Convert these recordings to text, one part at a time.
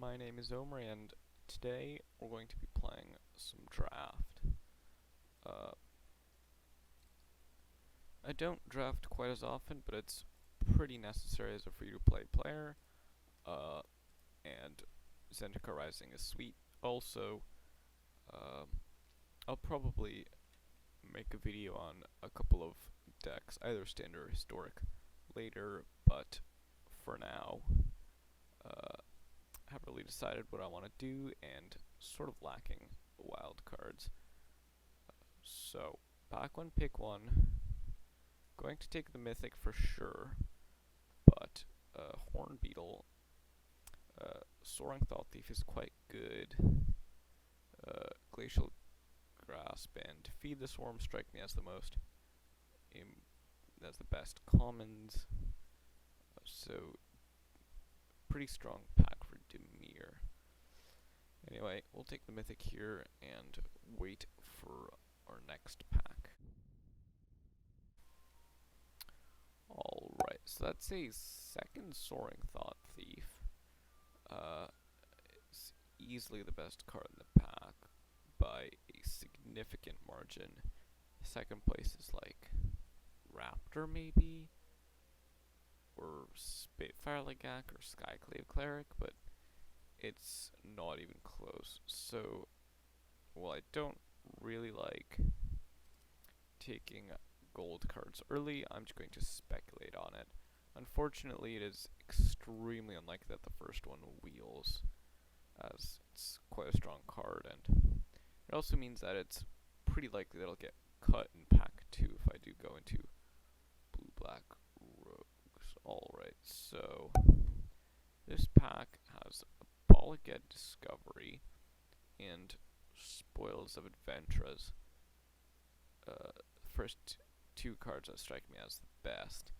My name is Omri, and today we're going to be playing some draft. Uh, I don't draft quite as often, but it's pretty necessary as a free-to-play player. Uh, and Zendikar Rising is sweet. Also, um, I'll probably make a video on a couple of decks, either standard or historic, later, but for now, I haven't really decided what I want to do, and sort of lacking wild cards. So, back one, pick one. Going to take the mythic for sure, but Horn Beetle, Soaring Thought Thief is quite good. Glacial Grasp and Feed the Swarm strike me as the as the best commons. So, pretty strong pack for Demir. Anyway, we'll take the mythic here and wait for our next pack. Alright, so that's a second Soaring Thought Thief. It's easily the best card in the pack by a significant margin. Second place is like Raptor maybe, or Spitfire Legak, or Skyclave Cleric, but it's not even close. So, while I don't really like taking gold cards early, I'm just going to speculate on it. Unfortunately, it is extremely unlikely that the first one wheels, as it's quite a strong card, and it also means that it's pretty likely that it'll get cut in pack 2 if I do go into blue-black rogues. Alright, so this pack has a Bolliged Discovery and Spoils of Adventures. First two cards that strike me as the best.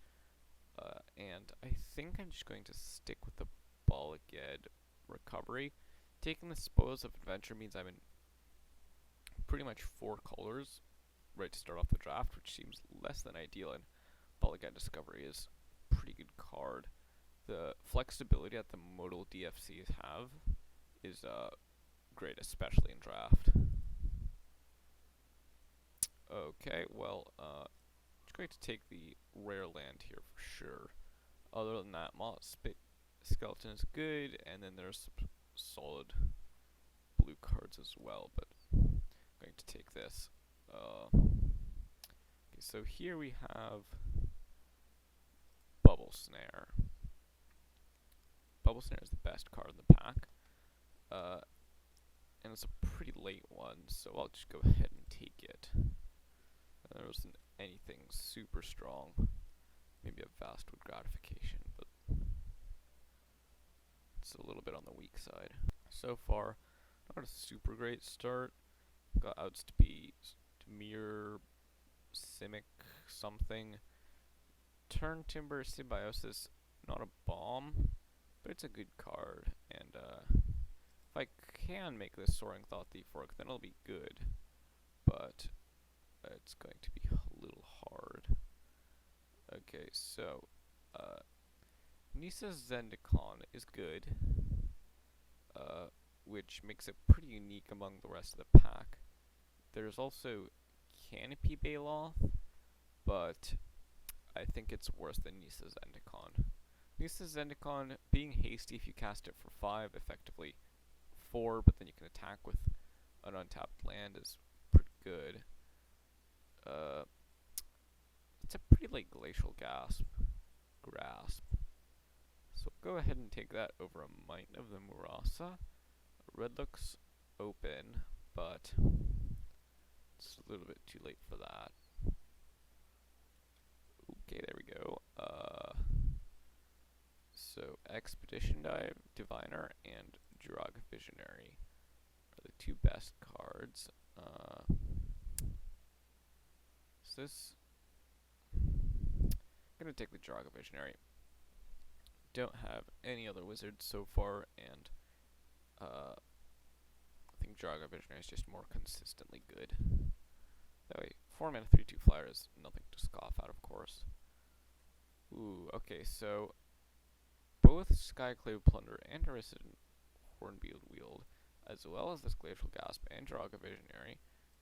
And I think I'm just going to stick with the Bolliged Recovery. Taking the Spoils of Adventure means I'm in pretty much 4 colors right to start off the draft, which seems less than ideal, and Bolliged Discovery is a pretty good card. The flexibility that the modal DFCs have is great, especially in draft. Okay, well, just going to take the rare land here for sure. Other than that, Moss Skeleton is good, and then there's some solid blue cards as well, but I'm going to take this. Okay, so here we have Bubble Snare. Bubble Snare is the best card in the pack, and it's a pretty late one, so I'll just go ahead and take it. There wasn't anything super strong, maybe a Vastwood Gratification, but it's a little bit on the weak side. So far, not a super great start. Got outs to be Demir, Simic, something. Turn Timber, Symbiosis, not a bomb, but it's a good card, and if I can make this Soaring Thought Thief work, then it'll be good, but it's going to be a little hard. Okay, so Nisa's Zendikar is good, which makes it pretty unique among the rest of the pack. There's also Canopy Baloth, but I think it's worse than Nisa's Zendikar. Nisa's Zendikar, being hasty if you cast it for 5, effectively 4, but then you can attack with an untapped land, is pretty good. It's a pretty late Glacial Grasp. So go ahead and take that over a Might of the Murasa. Red looks open, but it's a little bit too late for that. Okay, there we go. So Expedition Diviner and Drug Visionary are the two best cards. I'm gonna take the Draga Visionary. Don't have any other wizards so far, and I think Draga Visionary is just more consistently good. That way, 4 mana 3/2 flyer is nothing to scoff at, of course. Ooh, okay, so both Skyclave Plunder and a Resident Cornfield Wield, as well as this Glacial Gasp and Draga Visionary.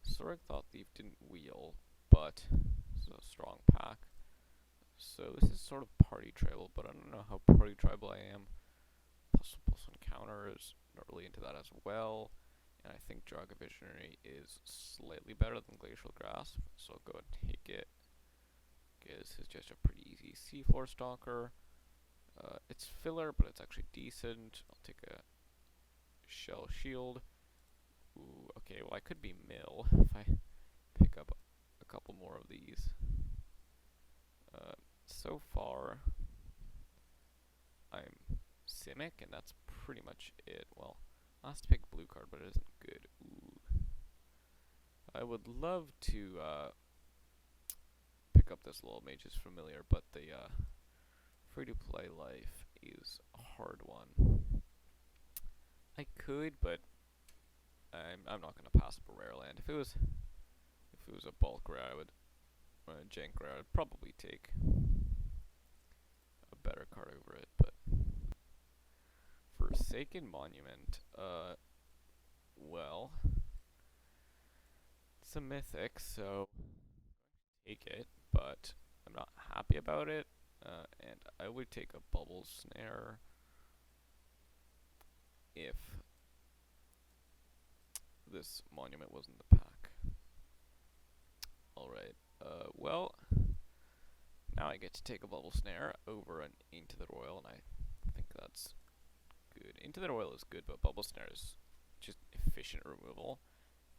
Sorg Thought Thief didn't wheel, but this is a strong pack. So this is sort of party tribal, but I don't know how party tribal I am. Plus encounter is not really into that as well. And I think Draga Visionary is slightly better than Glacial Grasp, so I'll go and take it. Okay, this is just a pretty easy Seafloor Stalker. It's filler, but it's actually decent. I'll take a Shell Shield. Ooh, okay, well I could be Mill if I pick up a couple more of these. So far, I'm Simic, and that's pretty much it. Well, I have to pick blue card, but it isn't good. Ooh. I would love to pick up this Little Mage's Familiar, but the free-to-play life is a hard one. I could, but I'm not gonna pass up a rare land. If it was a bulk rare, or a jank rare, I'd probably take a better card over it. But Forsaken Monument, well, it's a mythic, so take it, but I'm not happy about it. And I would take a Bubble Snare if this monument was in the pack. Alright, well, now I get to take a Bubble Snare over an Into the Royal, and I think that's good. Into the Royal is good, but Bubble Snare is just efficient removal,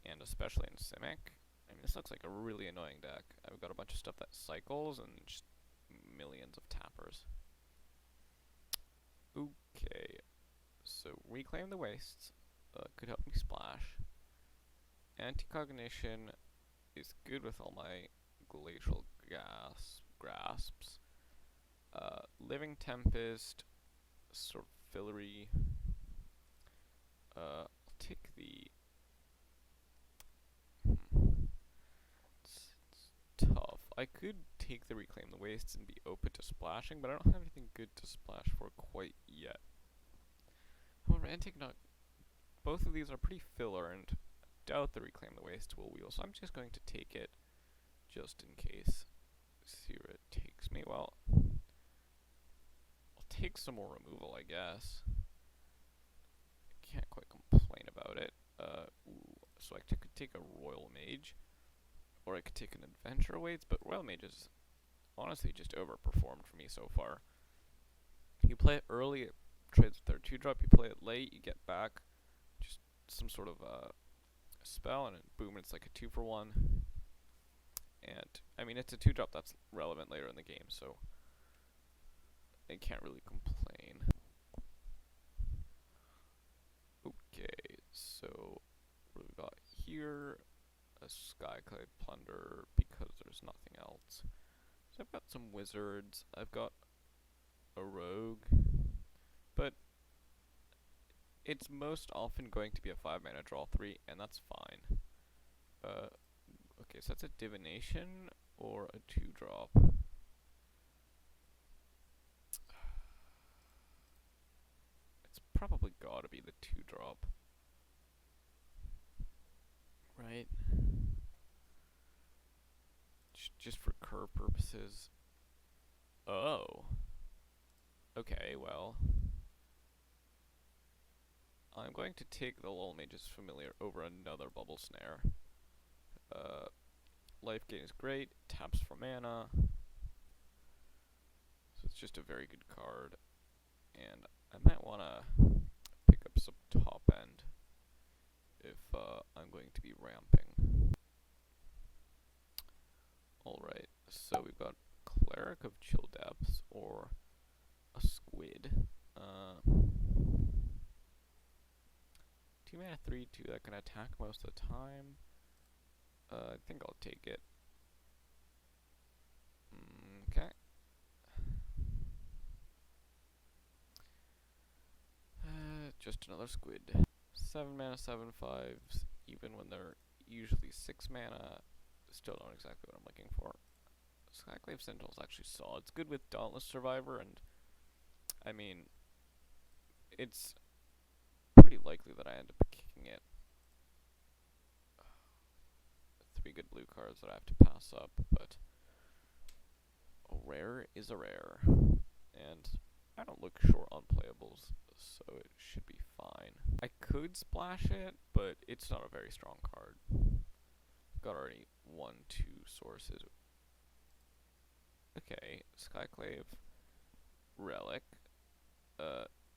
and especially in Simic. I mean, this looks like a really annoying deck. I've got a bunch of stuff that cycles and just millions of tappers. Okay, so Reclaim the Wastes could help me splash. Anti-Cognition is good with all my Glacial Grasps. Living Tempest, sort of fillery. I'll take the... It's tough. I could take the Reclaim the Wastes and be open to splashing, but I don't have anything good to splash for quite yet. However, both of these are pretty filler, and I doubt the Reclaim the Wastes will wheel, so I'm just going to take it just in case. See where it takes me. Well, I'll take some more removal, I guess. I can't quite complain about it. So I could take a Royal Mage, or I could take an Adventure Awaits, but Royal Mage is honestly just overperformed for me so far. You play it early, it trades with their 2-drop, you play it late, you get back just some sort of spell, and boom, it's like a 2-for-1. And, I mean, it's a 2-drop that's relevant later in the game, so I can't really complain. Okay, so what do we got here? A Skyclave Plunder, because there's nothing else. So I've got some wizards, I've got a rogue, but it's most often going to be a 5-mana draw 3, and that's fine. Okay, so that's a Divination or a 2-drop. It's probably gotta be the 2-drop. Right? Just for curve purposes. Oh. Okay, well. I'm going to take the Lull Mage's Familiar over another Bubble Snare. Life gain is great, taps for mana. So it's just a very good card. And I might want to pick up some top end if I'm going to be ramping. Alright, so we've got Cleric of Chill Depths or a Squid. 2 mana 3/2 that can attack most of the time. I think I'll take it. Okay. Just another Squid. 7 mana 7/5s, even when they're usually 6 mana. Still don't exactly what I'm looking for. Skyclave Sentinel is actually solid. It's good with Dauntless Survivor, and I mean, it's pretty likely that I end up kicking it. 3 good blue cards that I have to pass up, but a rare is a rare. And I don't look short on playables, so it should be fine. I could splash it, but it's not a very strong card. Got already 1, 2 sources. Okay, Skyclave, Relic.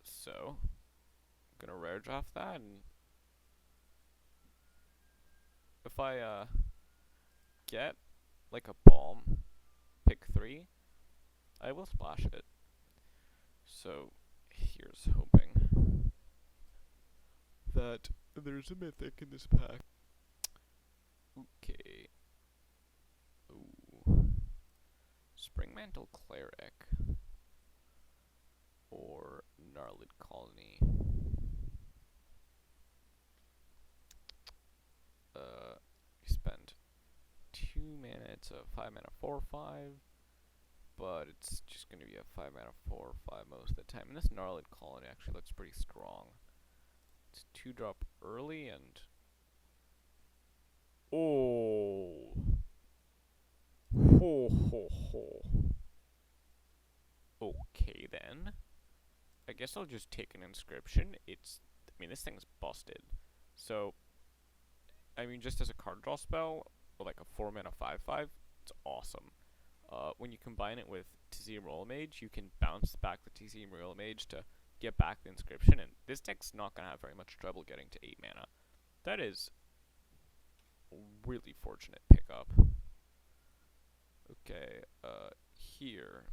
So I'm gonna rare draft that, and if I get like a bomb, pick 3, I will splash it. So here's hoping that there's a mythic in this pack. Okay. Ooh. Springmantle Cleric or Gnarled Colony. You spend 2 mana, it's a 5 mana 4/5, but it's just gonna be a 5 mana 4/5 most of the time. And this Gnarled Colony actually looks pretty strong. It's 2-drop early and oh, ho ho ho. Okay then. I guess I'll just take an inscription. I mean, this thing's busted. So, I mean, just as a card draw spell, or like a 4 mana 5/5, it's awesome. When you combine it with TZ Royal Mage, you can bounce back the TZ Royal Mage to get back the inscription, and this deck's not gonna have very much trouble getting to 8 mana. That is a really fortunate pickup. Okay, here.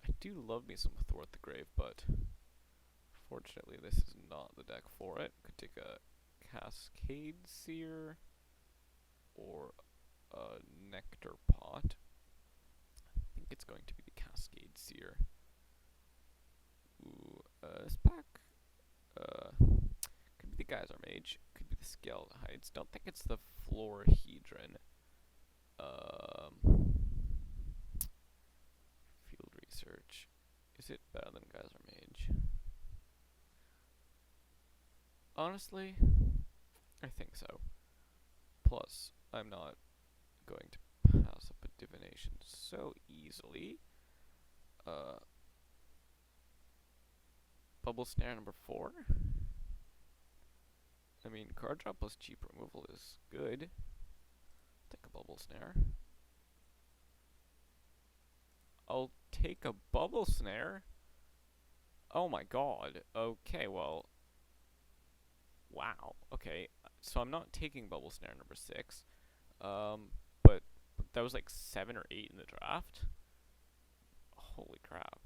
I do love me some Thwart the Grave, but fortunately this is not the deck for it. Could take a Cascade Seer or a Nectar Pot. I think it's going to be the Cascade Seer. Ooh, this pack could be the Geyser Mage, could be the Skeleton Heights. Don't think it's the Florahedron. Field Research. Is it better than Geyser Mage? Honestly, I think so. Plus, I'm not going to pass up a Divination so easily. Bubble Snare number 4. I mean, card drop plus cheap removal is good. Take a Bubble Snare. I'll take a Bubble Snare? Oh my god. Okay, well. Wow. Okay, so I'm not taking Bubble Snare number 6. But that was like 7 or 8 in the draft. Holy crap.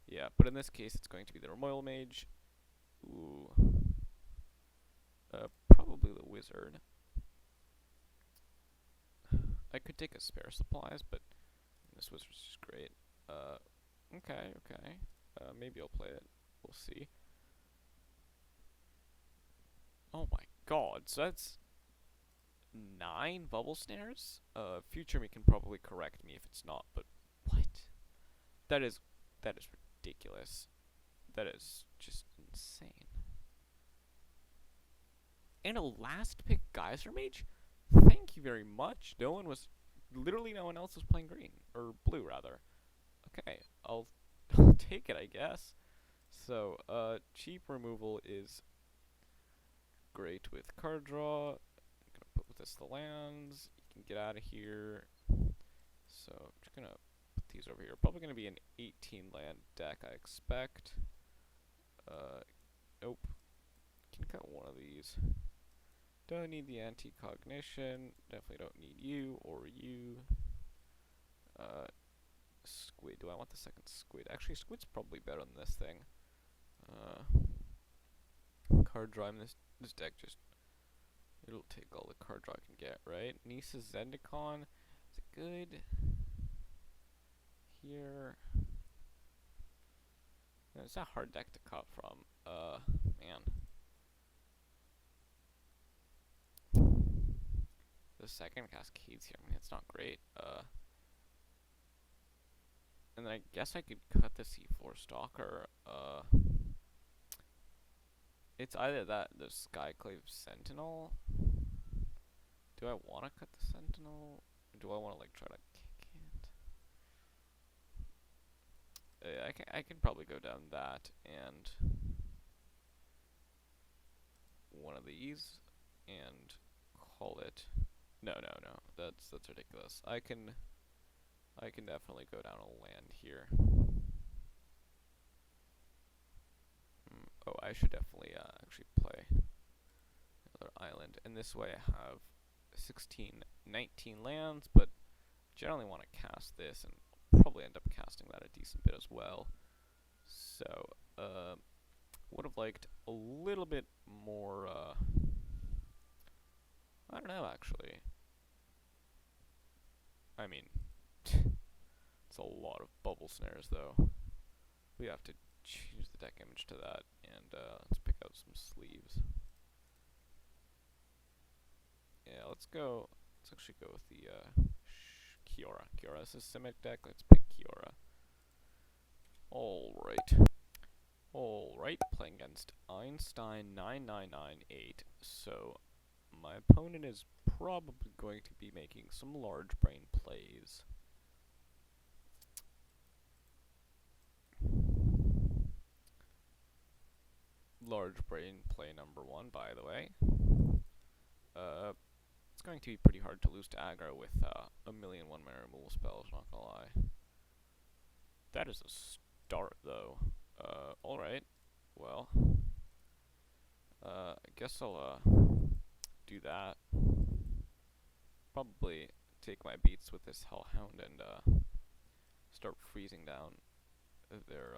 Yeah, but in this case, it's going to be the Royal Mage. Ooh. Probably the Wizard. I could take a Spare Supplies, but this Wizard's just great. Okay. Maybe I'll play it. We'll see. Oh my god, so that's 9 Bubble Snares? Future me can probably correct me if it's not, but what? That is ridiculous. That is just insane. And a last pick Geyser Mage? Thank you very much. Literally no one else was playing green. Or blue, rather. Okay, I'll take it, I guess. So, cheap removal is great with card draw. I'm gonna put with this the lands. You can get out of here. So, I'm just gonna put these over here. Probably gonna be an 18 land deck, I expect. Nope. Can cut one of these. Don't need the anti-cognition. Definitely don't need you or you. Squid. Do I want the second squid? Actually, squid's probably better than this thing. Card draw. This deck just, it'll take all the card draw I can get, right? Nisa's Zendikar. Is it good? Here. Yeah, it's a hard deck to cut from. Man. The second Cascades here. I mean, it's not great. And then I guess I could cut the C4 Stalker. It's either that, the Skyclave Sentinel. Do I want to cut the Sentinel? Or do I want to like try to kick it? I can probably go down that and one of these and call it. No, no, no. That's ridiculous. I can definitely go down a land here. Oh, I should definitely actually play another island. And this way I have 16, 19 lands, but generally want to cast this and probably end up casting that a decent bit as well. So, would have liked a little bit more, I don't know actually. I mean, it's a lot of bubble snares though. We have to change the deck image to that, and let's pick out some sleeves. Yeah, let's actually go with the Kiora. Kiora is a Simic deck. Let's pick Kiora. Alright, playing against Einstein 9998. So, my opponent is probably going to be making some large brain plays. Large brain play number one, by the way. It's going to be pretty hard to lose to aggro with a million one-mana removal spells, not gonna lie. That is a start, though. Alright. Well, I guess I'll do that. Probably take my beats with this Hellhound and start freezing down their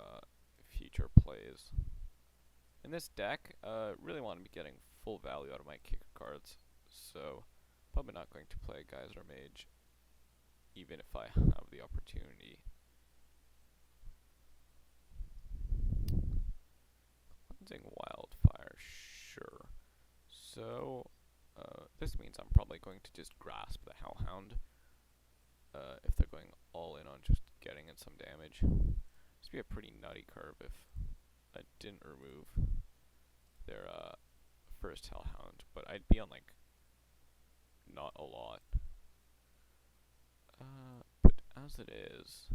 future plays. In this deck, really want to be getting full value out of my kicker cards, so probably not going to play Geyser Mage, even if I have the opportunity. Cleansing Wildfire, sure. So, this means I'm probably going to just grasp the Hellhound, if they're going all in on just getting in some damage. This would be a pretty nutty curve if I didn't remove their first Hellhound, but I'd be on like not a lot. But as it is,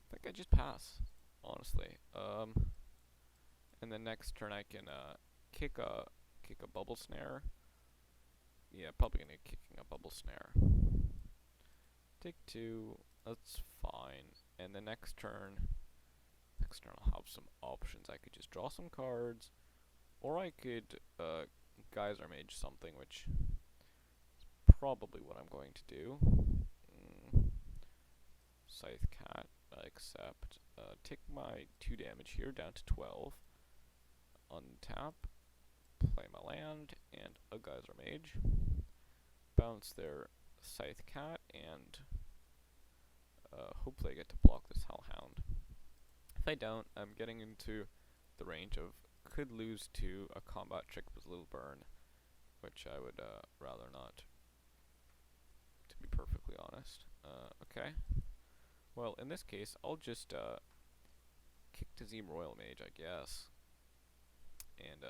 I think I just pass, honestly. And then next turn I can kick a bubble snare. Yeah, probably gonna be kicking a bubble snare. Take two, that's fine. And the next turn I'll have some options. I could just draw some cards, or I could Geyser Mage something, which is probably what I'm going to do. Scythe Cat, I accept. Take my 2 damage here down to 12. Untap, play my land, and a Geyser Mage. Bounce their Scythe Cat, and hopefully I get to block this Hellhound. If I don't, I'm getting into the range of could lose to a combat trick with Little Burn, which I would rather not, to be perfectly honest. Okay. Well, in this case, I'll just kick to Zeem Royal Mage, I guess. And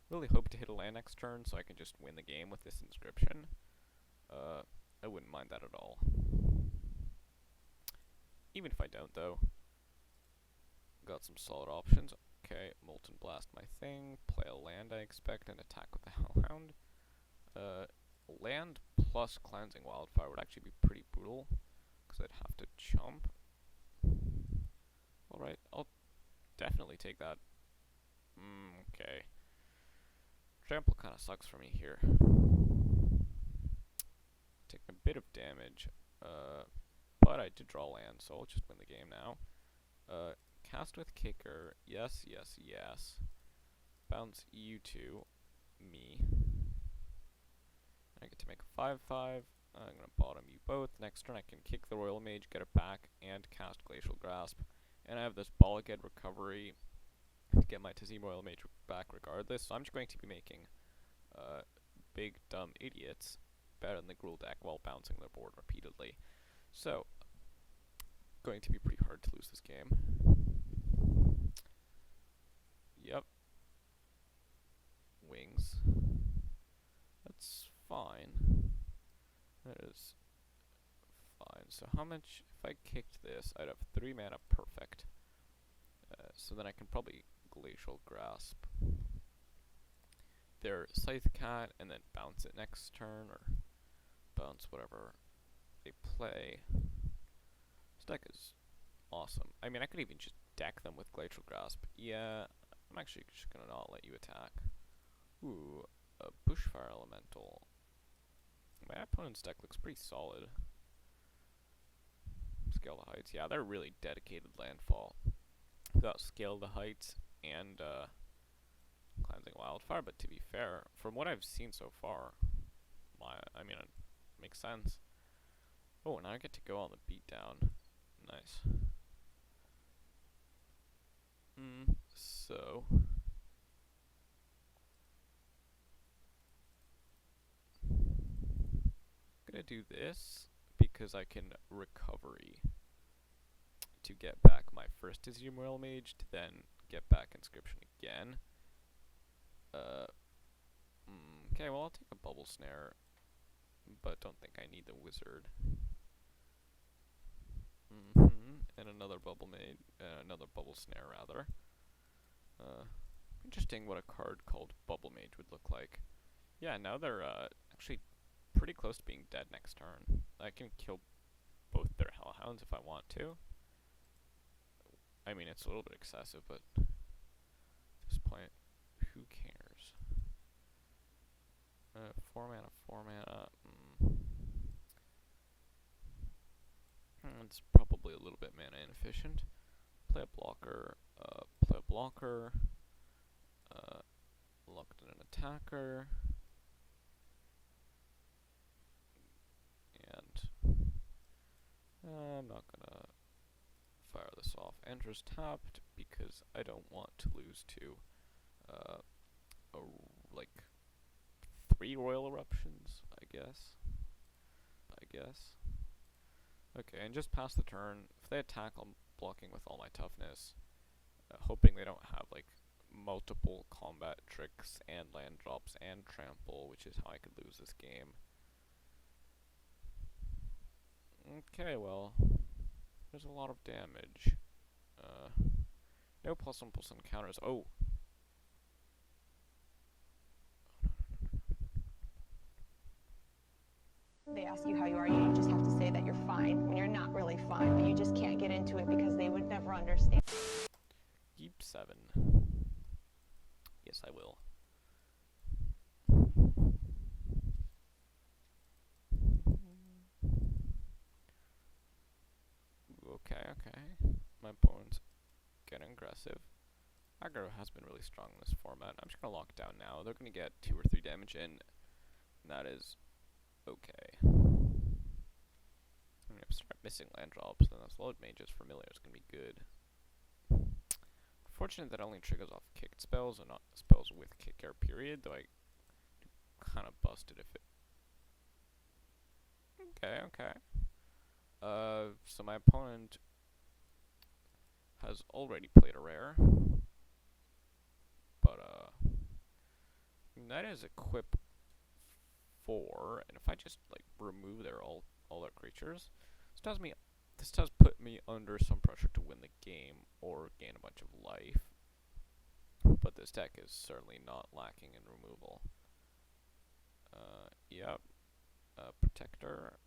really hope to hit a land next turn so I can just win the game with this inscription. I wouldn't mind that at all. Even if I don't, though. Got some solid options. Okay, Molten Blast my thing. Play a land, I expect, and attack with the Hellhound. Land plus Cleansing Wildfire would actually be pretty brutal, because I'd have to chump. Alright, I'll definitely take that. Okay. Trample kind of sucks for me here. Take a bit of damage, but I did draw land, so I'll just win the game now. Cast with Kicker, yes, yes, yes. Bounce you to me. I get to make a 5/5. I'm going to bottom you both. Next turn I can kick the Royal Mage, get it back, and cast Glacial Grasp. And I have this Bollighead Recovery to get my Tazim Royal Mage back regardless. So I'm just going to be making big dumb idiots better than the Gruul deck while bouncing their board repeatedly. So, going to be pretty hard to lose this game. Yep. Wings. That's fine. That is fine. So how much, if I kicked this, I'd have 3 mana perfect. So then I can probably Glacial Grasp their Scythe Cat and then bounce it next turn, or bounce whatever they play. This deck is awesome. I mean, I could even just deck them with Glacial Grasp. Yeah, I'm actually just gonna not let you attack. Ooh, a Bushfire Elemental. My opponent's deck looks pretty solid. Scale the Heights. Yeah, they're really dedicated landfall. Without Scale the Heights and Cleansing Wildfire, but to be fair, from what I've seen so far, I mean, it makes sense. Oh, now I get to go on the beatdown. Nice. So I'm gonna do this because I can recovery to get back my first Azumarill Mage to then get back Inscription again. Okay, well I'll take a Bubble Snare, but don't think I need the Wizard. And another another Bubble Snare rather. Interesting what a card called Bubble Mage would look like. Yeah, now they're actually pretty close to being dead next turn. I can kill both their Hellhounds if I want to. I mean, it's a little bit excessive, but at this point, who cares? 4 mana, 4 mana. It's probably a little bit mana inefficient. Play a blocker, locked in an attacker, and I'm not gonna fire this off. Enters tapped because I don't want to lose to like 3 Royal Eruptions, I guess. Okay, and just pass the turn. If they attack, I'm blocking with all my toughness, hoping they don't have like multiple combat tricks and land drops and trample, which is how I could lose this game. Okay, well, there's a lot of damage. No +1/+1 counters. Oh! They ask you how you are, you just have to say that you're fine when you're not really fine, but you just can't get into it because they would never understand. Keep 7. Yes, I will. Okay. My opponent's getting aggressive. Aggro has been really strong in this format. I'm just gonna lock it down now. They're gonna get 2 or 3 damage in, and that is okay. I mean, if I start missing land drops, then this Load Mage's Familiar is gonna be good. Fortunate that it only triggers off kicked spells and not spells with kick air period, though I kind of busted if it. Okay. So my opponent has already played a rare, but that is equip 4, and if I just like remove their all their creatures, this does put me under some pressure to win the game or gain a bunch of life. But this deck is certainly not lacking in removal. Yep. Protector.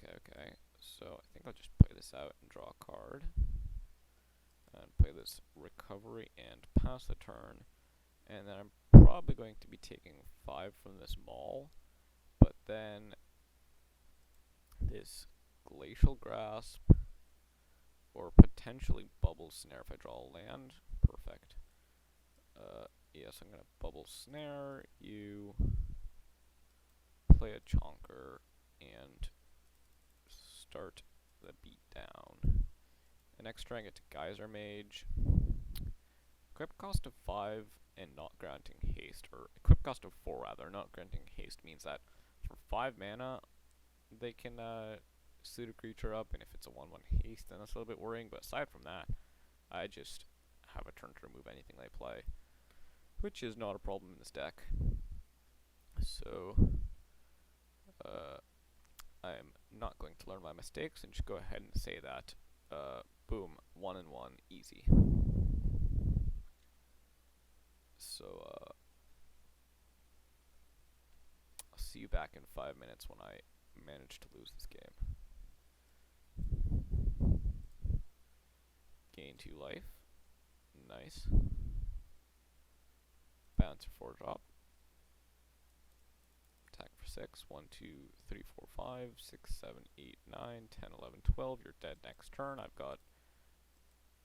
Okay. So I think I'll just play this out and draw a card. And play this recovery and pass the turn. And then I'm probably going to be taking 5 from this maul. But then this Glacial Grasp, or potentially Bubble Snare if I draw a land. Perfect. Yes, I'm going to Bubble Snare, you play a Chonker, and start the beatdown. And next turn I get to Geyser Mage. Equip cost of 5 and not granting haste, or equip cost of 4 rather, not granting haste means that for 5 mana, they can pseudo creature up, and if it's a 1/1 haste, then that's a little bit worrying. But aside from that, I just have a turn to remove anything they play, which is not a problem in this deck. So I'm not going to learn my mistakes and just go ahead and say that boom, 1-1, easy. So I'll see you back in 5 minutes when I manage to lose this game. Gain 2 life. Nice. Bounce or 4-drop. Attack for 6. 1, 2, 3, 4, 5, 6, 7, 8, 9, 10, 11, 12. You're dead next turn. I've got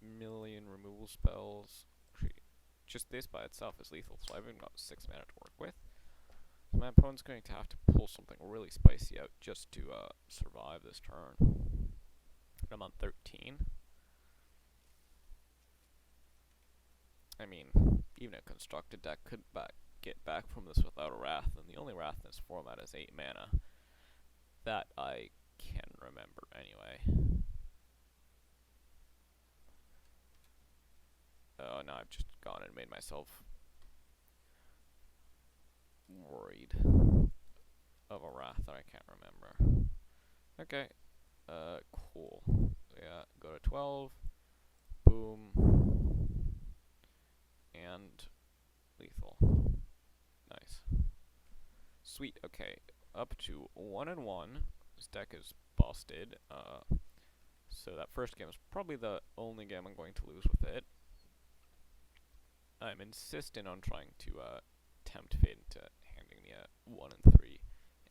million removal spells. Actually, just this by itself is lethal, so I've even got 6 mana to work with. So my opponent's going to have to pull something really spicy out just to survive this turn. I'm on 13. I mean, even a constructed deck could get back from this without a Wrath, and the only Wrath in this format is 8 mana. That I can remember anyway. Oh, now I've just gone and made myself worried of a Wrath that I can't remember. Okay, cool. Yeah, go to 12. Boom. And lethal. Nice. Sweet, okay. Up to 1-1. This deck is busted. So that first game is probably the only game I'm going to lose with it. I'm insistent on trying to tempt fate into handing me a 1 and 3.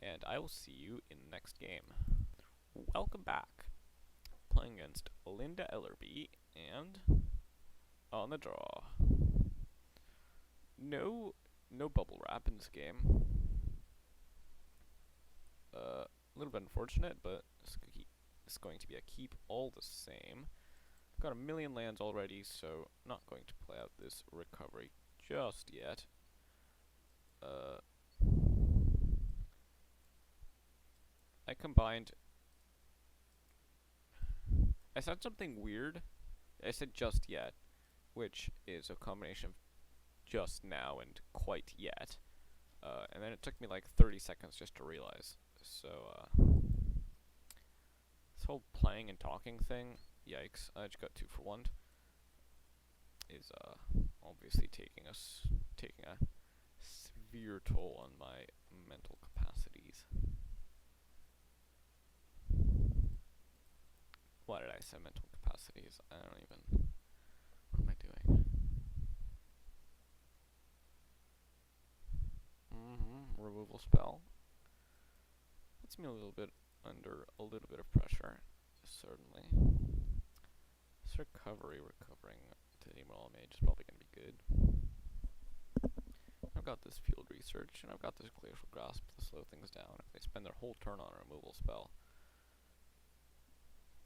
And I will see you in the next game. Welcome back. Playing against Linda Ellerby, and on the draw. No bubble wrap in this game. A little bit unfortunate, but it's going to be a keep all the same. I've got a million lands already, so not going to play out this recovery just yet. I combined. I said something weird. I said just yet, which is a combination of just now and quite yet. And then it took me like 30 seconds just to realize. So, this whole playing and talking thing, yikes, I just got 2 for 1, is obviously taking a severe toll on my mental capacities. Why did I say mental capacities? I don't even. What am I doing? Removal spell. Puts me a little bit under a little bit of pressure, certainly. This recovering to the Emerald Mage is probably going to be good. I've got this field research, and I've got this Glacial Grasp to slow things down if they spend their whole turn on a removal spell.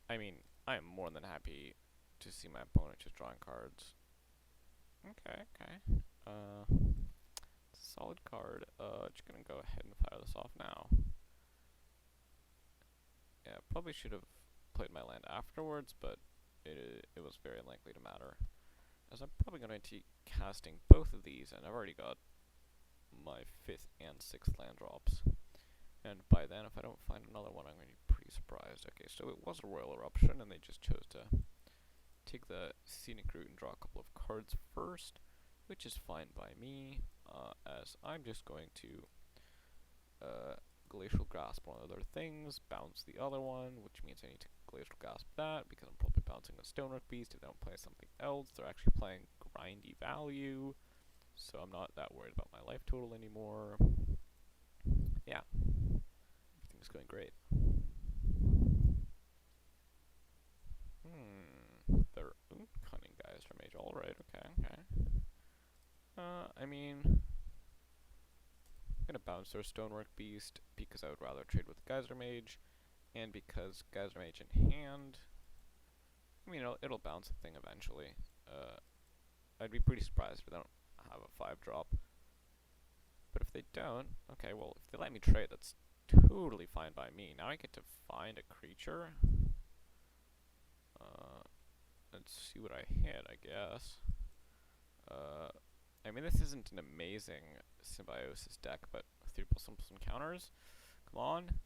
I mean, I am more than happy to see my opponent just drawing cards. Okay. It's a solid card. Just gonna go ahead and fire this off now. Yeah, probably should have played my land afterwards, but it was very unlikely to matter, as I'm probably going to be casting both of these, and I've already got my 5th and 6th land drops. And by then, if I don't find another one, I'm going to be pretty surprised. Okay, so it was a Royal Eruption, and they just chose to take the Scenic Route and draw a couple of cards first, which is fine by me, as I'm just going to Glacial Grasp one of their things, bounce the other one, which means I need to Glacial Grasp that, because I'm probably bouncing the Stonework Beast. If they don't play something else, they're actually playing grindy value, so I'm not that worried about my life total anymore. Yeah, everything's going great. They're Cunning Geyser Mage, alright, okay. I mean, I'm gonna bounce their Stonework Beast because I would rather trade with Geyser Mage, and because Geyser Mage in hand, I mean, it'll bounce the thing eventually. I'd be pretty surprised if they don't have a 5-drop. But if they don't, okay, well, if they let me trade, that's totally fine by me. Now I get to find a creature. Let's see what I hit, I guess. I mean, this isn't an amazing symbiosis deck, but 3+1+1 counters? Come on.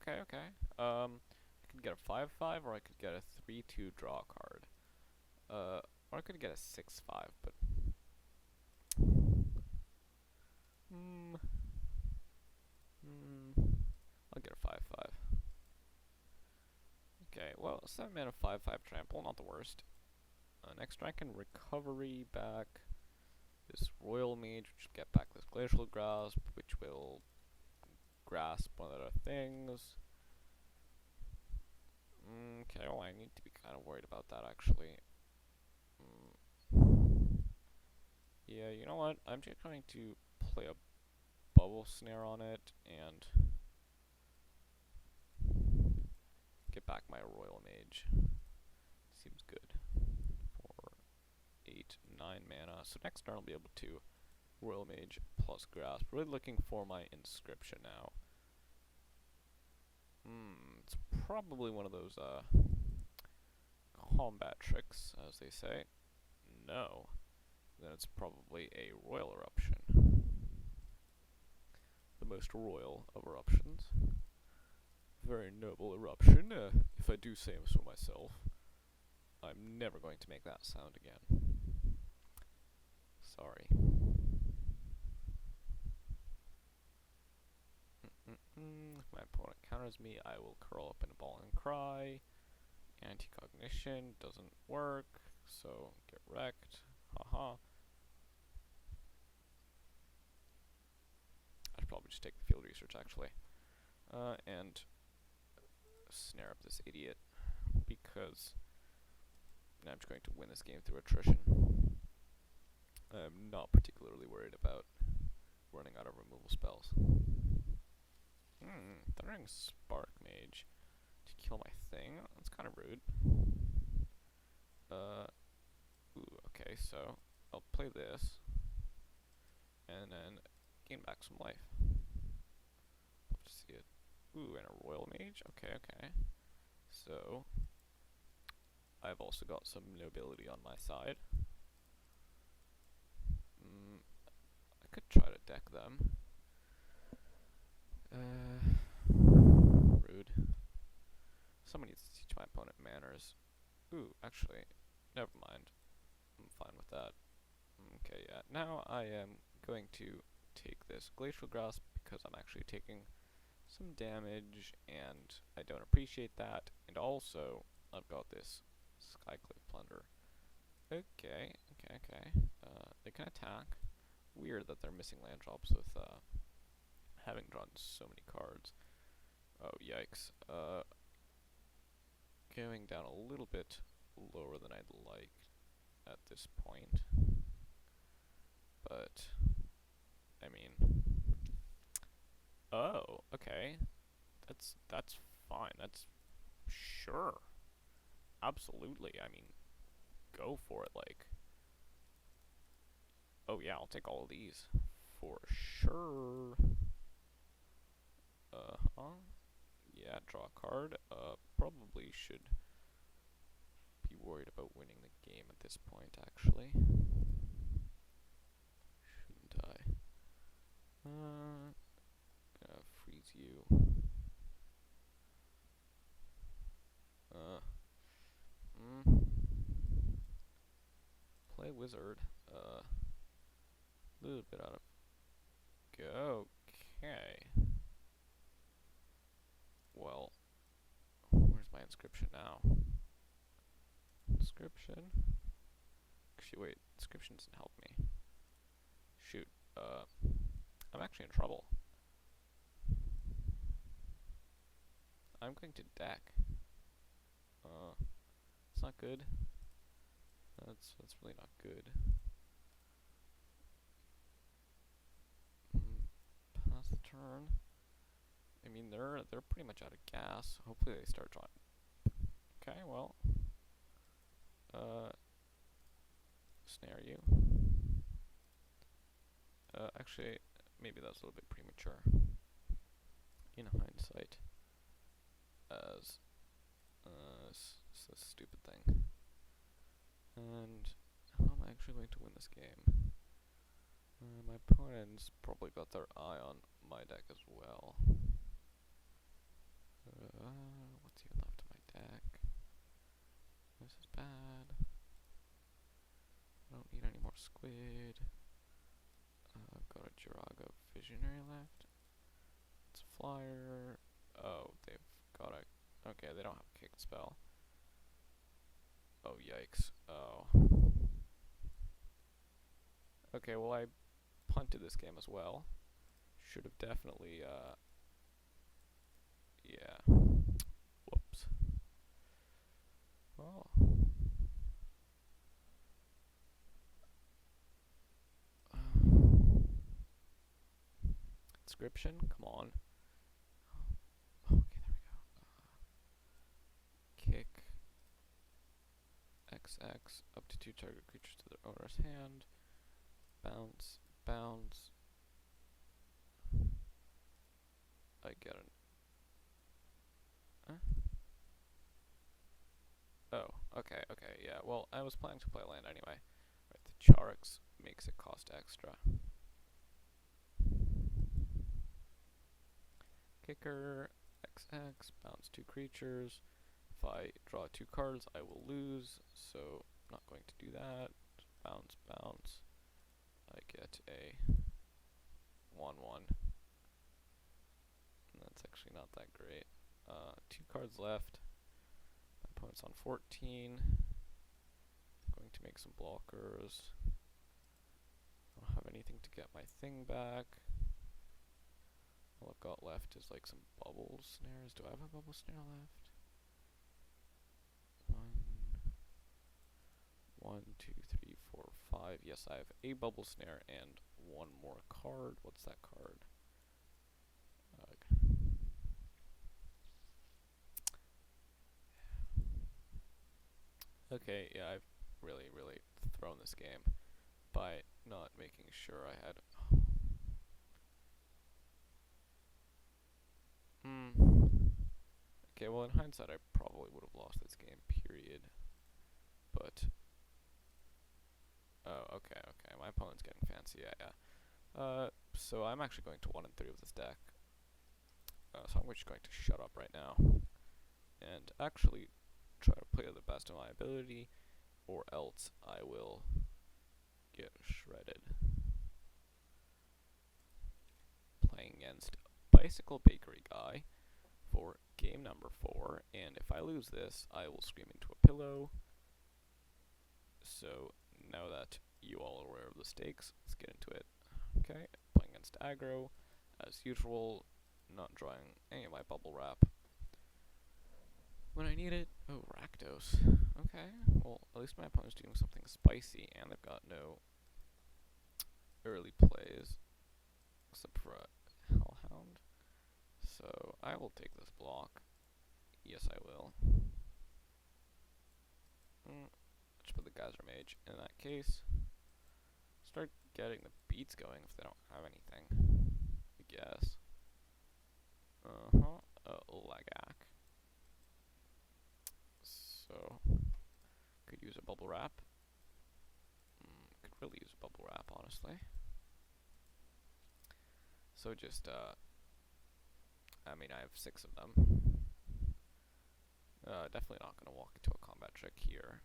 Okay, okay. I could get a 5/5, or I could get a 3/2 draw card. Or I could get a 6/5, but I'll get a 5/5. Okay, well, 7 mana 5/5 trample, not the worst. Next I can recovery back this Royal Mage, which will get back this Glacial Grasp, which will grasp one of the things. Okay, well, I need to be kind of worried about that, actually. Yeah, you know what? I'm just going to play a Bubble Snare on it, and get back my Royal Mage. Seems good. 4, 8, 9 mana. So next turn I'll be able to Royal Mage plus Grasp. Really looking for my Inscription now. It's probably one of those combat tricks, as they say. No. Then it's probably a Royal Eruption. The most royal of eruptions. Very noble eruption, if I do say so myself. I'm never going to make that sound again. Sorry. If my opponent counters me, I will curl up in a ball and cry. Anti-cognition doesn't work, so get wrecked. Haha. I should probably just take the field research, actually. And snare up this idiot, because I'm just going to win this game through attrition. I'm not particularly worried about running out of removal spells. Thundering Spark Mage to kill my thing? That's kind of rude. Okay, so I'll play this, and then gain back some life. Love to see it. Ooh, and a Royal Mage? Okay, okay. So, I've also got some nobility on my side. I could try to deck them. Rude. Someone needs to teach my opponent manners. Ooh, actually, never mind. I'm fine with that. Okay, yeah. Now I am going to take this Glacial Grasp because I'm actually taking some damage, and I don't appreciate that. And also, I've got this Skycliff Plunder. Okay, okay, okay. They can attack. Weird that they're missing land drops with having drawn so many cards. Oh, yikes. Going down a little bit lower than I'd like at this point. But, I mean... Oh, okay. That's fine. That's... Sure. Absolutely. I mean, go for it, like... Oh yeah, I'll take all of these. For sure. Yeah, draw a card. Probably should be worried about winning the game at this point, actually. Shouldn't I? Gonna freeze you. Play wizard. Little bit out of go. Okay. Well, where's my inscription now? Inscription? Actually, wait. Inscription doesn't help me. Shoot. I'm actually in trouble. I'm going to deck. It's not good. That's really not good. Pass the turn. I mean, they're pretty much out of gas. Hopefully they start drawing. Okay, well. Snare you. Actually, maybe that's a little bit premature. in hindsight as a stupid thing. And how am I actually going to win this game? My opponents probably got their eye on my deck as well. What's even left of my deck? This is bad. I don't need any more squid. I've got a Jiraga Visionary left. It's a flyer. Oh, they've got a... Okay, they don't have a kick spell. Oh, yikes. Oh. Okay, well, I punted this game as well. Should have definitely, yeah. Whoops. Well. Inscription? Come on. Okay, there we go. Kick. XX. Up to 2 target creatures to their owner's hand. Bounce. Bounce. I get an... Oh, okay, yeah. Well, I was planning to play land anyway. Right, the Charix makes it cost extra. Kicker, XX, bounce 2 creatures. If I draw 2 cards, I will lose, so I'm not going to do that. Bounce, bounce. I get a 1-1. That's actually not that great. 2 cards left. My opponent's on 14. Going to make some blockers. I don't have anything to get my thing back. All I've got left is like some bubble snares. Do I have a bubble snare left? One, two, three, four, 5. Yes, I have a bubble snare and 1 more card. What's that card? Okay, yeah, I've really thrown this game by not making sure I had... Okay, well, in hindsight, I probably would have lost this game, period. But... Oh, okay, my opponent's getting fancy, yeah. So I'm actually going to 1 and 3 with this deck. So I'm just going to shut up right now. And actually try to play to the best of my ability, or else I will get shredded. Playing against Bicycle Bakery Guy for game number 4, and if I lose this, I will scream into a pillow. So now that you all are aware of the stakes, let's get into it. Okay, playing against aggro, as usual, not drawing any of my bubble wrap when I need it. Oh, Rakdos. Okay, well, at least my opponent's doing something spicy, and they've got no early plays, except for a Hellhound. So, I will take this block. Yes, I will. Let's put the Geyser Mage in that case. Start getting the beats going if they don't have anything, I guess. Lagak. So, could use a bubble wrap. Could really use a bubble wrap, honestly. So just, I mean, I have 6 of them. Definitely not going to walk into a combat trick here.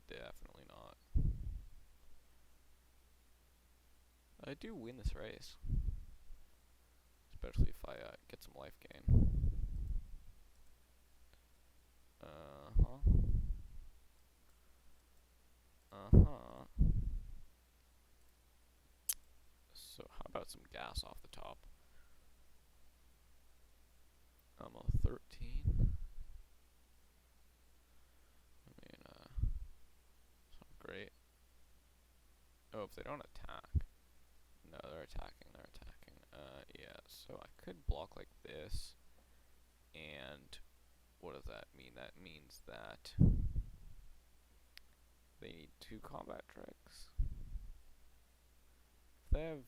Definitely not. I do win this race. Especially if I get some life gain. So how about some gas off the top? I'm on 13. I mean, it's not great. Oh, if they don't attack. No, they're attacking. Yeah, so I could block like this. And what does that mean? That means that they need 2 combat tricks. If they have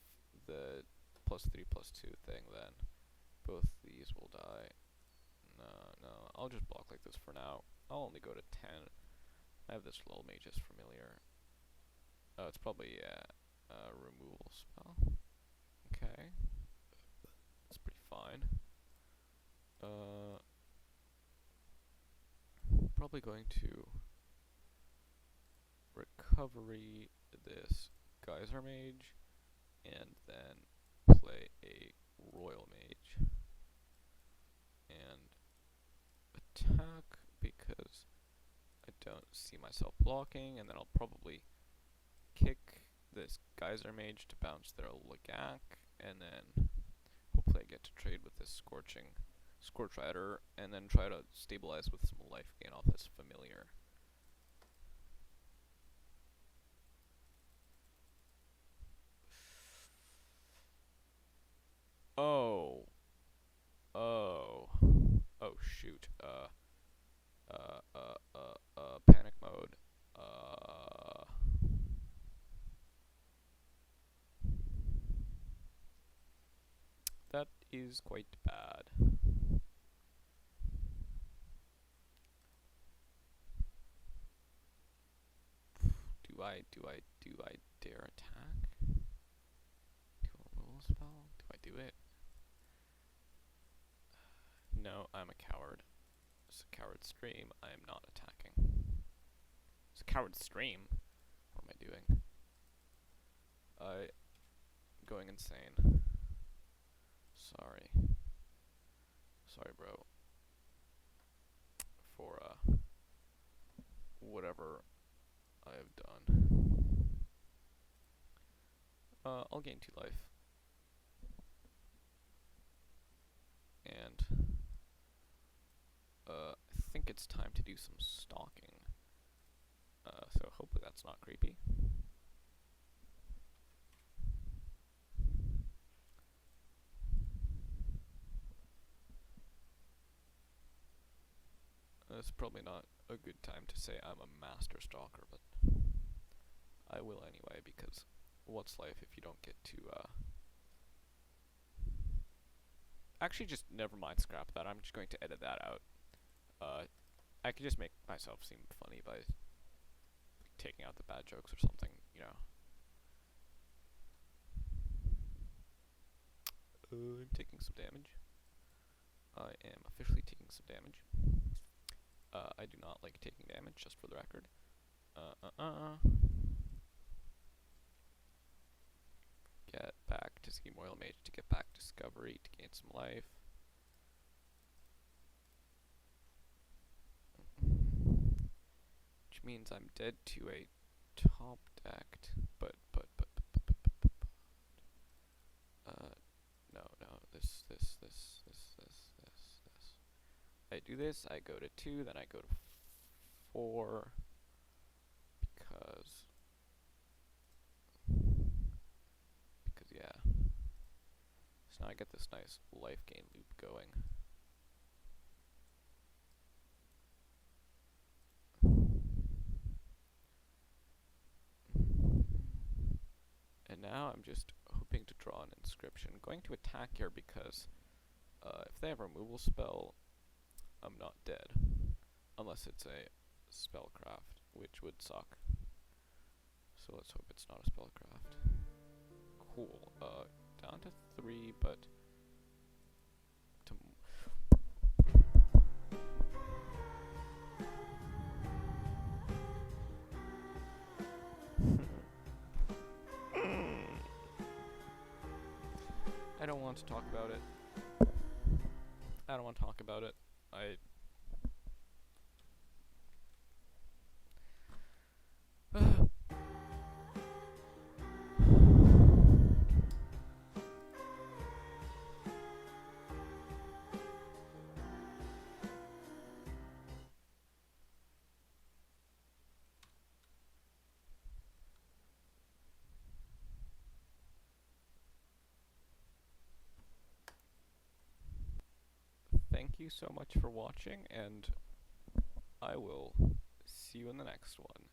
the +3/+2 thing, then both these will die. No, I'll just block like this for now. I'll only go to 10. I have this little Mage's Familiar. It's probably a removal spell. Okay. That's pretty fine. Probably going to recovery this Geyser Mage, and then play a Royal Mage. And attack because I don't see myself blocking, and then I'll probably kick this Geyser Mage to bounce their Lagak, and then hopefully I get to trade with this Scorch Rider, and then try to stabilize with some life gain off this Familiar. Oh shoot. Panic mode. That is quite bad. Do I dare attack? Do a removal spell? Do I do it? No, I'm a coward. It's a coward stream. I am not attacking. It's a coward stream. What am I doing? I'm going insane. Sorry. Sorry, bro. For, whatever I have done. I'll gain 2 life. And, I think it's time to do some stalking. So hopefully that's not creepy. It's probably not a good time to say I'm a master stalker, but I will anyway, because what's life if you don't get to, actually, just never mind, scrap that. I'm just going to edit that out. I could just make myself seem funny by taking out the bad jokes or something, you know. I'm taking some damage. I am officially taking some damage. I do not like taking damage, just for the record. Get back to Scheme Royal Mage to get back Discovery to gain some life. Which means I'm dead to a top decked, but no, this. I do this, I go to 2, then I go to 4, because yeah. So now I get this nice life gain loop going. And now I'm just hoping to draw an inscription. Going to attack here because if they have a removal spell, I'm not dead. Unless it's a spellcraft, which would suck. So let's hope it's not a spellcraft. Cool. Down to 3, but I don't want to talk about it. I don't want to talk about it. Thank you so much for watching, and I will see you in the next one.